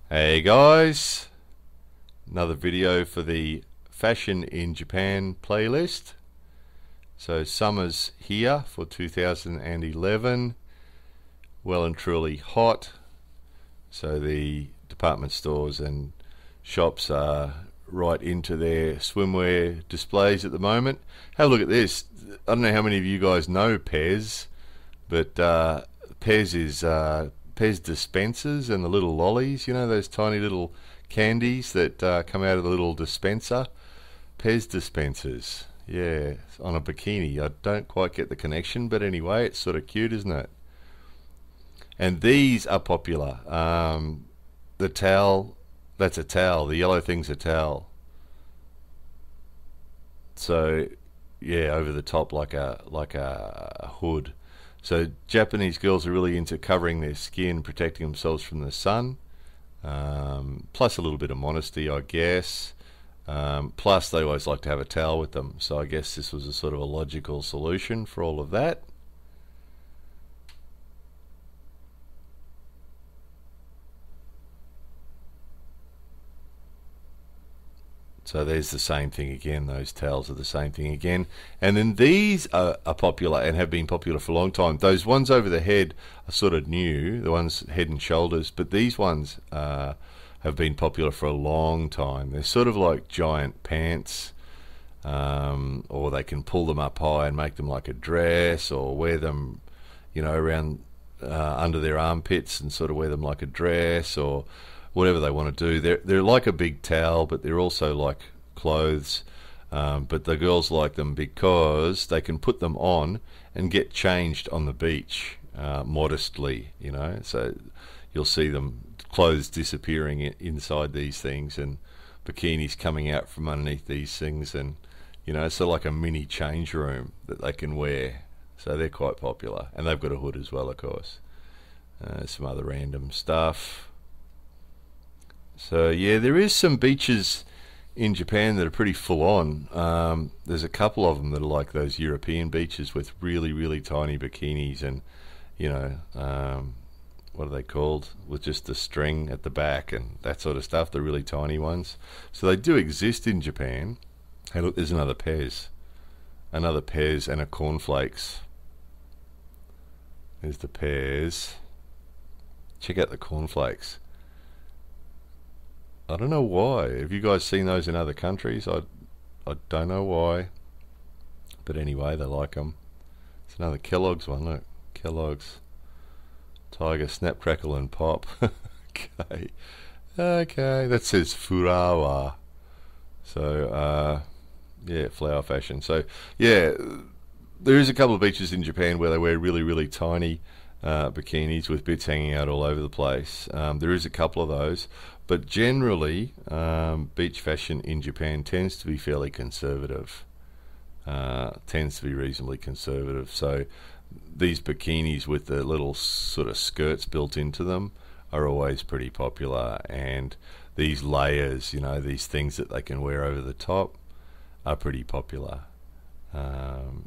Hey guys, another video for the Fashion in Japan playlist. So summer's here for 2011, well and truly hot. So the department stores and shops are right into their swimwear displays at the moment. Have a look at this. I don't know how many of you guys know Pez, but Pez is Pez dispensers and the little lollies, you know, those tiny little candies that come out of the little dispenser. Pez dispensers, yeah, on a bikini. I don't quite get the connection, but anyway, it's sort of cute, isn't it? And these are popular. The towel, that's a towel. The yellow thing's a towel. So yeah, over the top like a hood. So Japanese girls are really into covering their skin, protecting themselves from the sun, plus a little bit of modesty, I guess. Plus they always like to have a towel with them, so I guess this was a sort of a logical solution for all of that. So there's the same thing again. Those towels are the same thing again. And then these are popular and have been popular for a long time. Those ones over the head are sort of new, the ones head and shoulders, but these ones have been popular for a long time. They're sort of like giant pants, or they can pull them up high and make them like a dress, or wear them, you know, around under their armpits and sort of wear them like a dress, or whatever they want to do. They're like a big towel, but they're also like clothes. But the girls like them because they can put them on and get changed on the beach modestly, you know. So you'll see them clothes disappearing inside these things, and bikinis coming out from underneath these things, and you know, so like a mini change room that they can wear. So they're quite popular, and they've got a hood as well, of course. Some other random stuff. So yeah, there is some beaches in Japan that are pretty full on. There's a couple of them that are like those European beaches with really, really tiny bikinis, and you know, what are they called? With just the string at the back and that sort of stuff, the really tiny ones. So they do exist in Japan. Hey look, there's another Pez. Another Pez and a cornflakes. There's the Pez. Check out the cornflakes. I don't know why. Have you guys seen those in other countries? I don't know why. But anyway, they like them. It's another Kellogg's one, look. Kellogg's. Tiger, Snap, Crackle and Pop. Okay. Okay, that says Furawa. So, yeah, flower fashion. So, yeah, there is a couple of beaches in Japan where they wear really, really tiny bikinis with bits hanging out all over the place. There is a couple of those, but generally beach fashion in Japan tends to be fairly conservative, tends to be reasonably conservative. So these bikinis with the little sort of skirts built into them are always pretty popular, and these layers, you know, these things that they can wear over the top are pretty popular.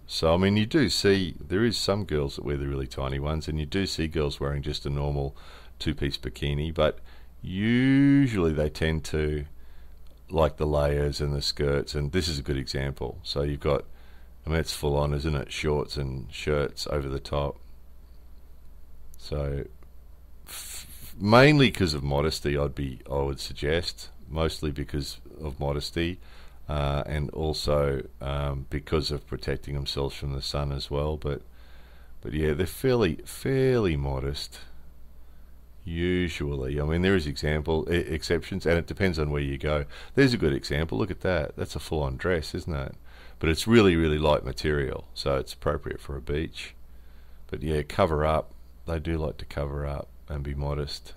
So I mean, you do see there is some girls that wear the really tiny ones, and you do see girls wearing just a normal two-piece bikini, but usually they tend to like the layers and the skirts, and this is a good example. So you've got, I mean, it's full on, isn't it? Shorts and shirts over the top. So mainly because of modesty, I would suggest, mostly because of modesty. And also because of protecting themselves from the sun as well, but yeah, they're fairly modest usually. I mean, there is exceptions, and it depends on where you go. There's a good example. Look at that. That's a full-on dress, isn't it? But it's really, really light material, so it's appropriate for a beach. But yeah, cover up. They do like to cover up and be modest.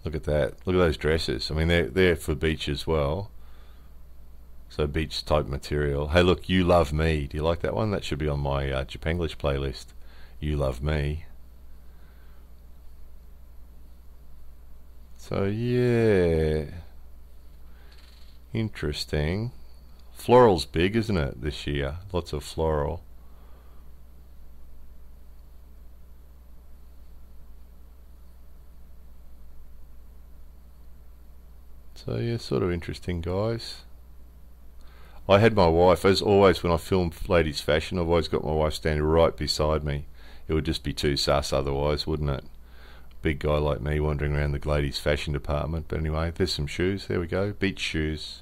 Look at that. Look at those dresses. I mean, they're for beach as well. So beach type material. Hey, look, You Love Me. Do you like that one? That should be on my Japanglish playlist. You Love Me. So yeah, interesting. Floral's big, isn't it, this year? Lots of floral. So yeah, sort of interesting, guys. I had my wife, as always when I film ladies fashion, I've always got my wife standing right beside me. It would just be too sus otherwise, wouldn't it? Big guy like me wandering around the ladies fashion department. But anyway, there's some shoes. There we go, beach shoes.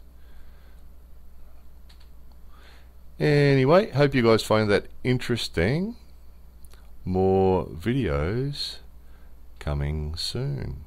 Anyway, hope you guys find that interesting. More videos coming soon.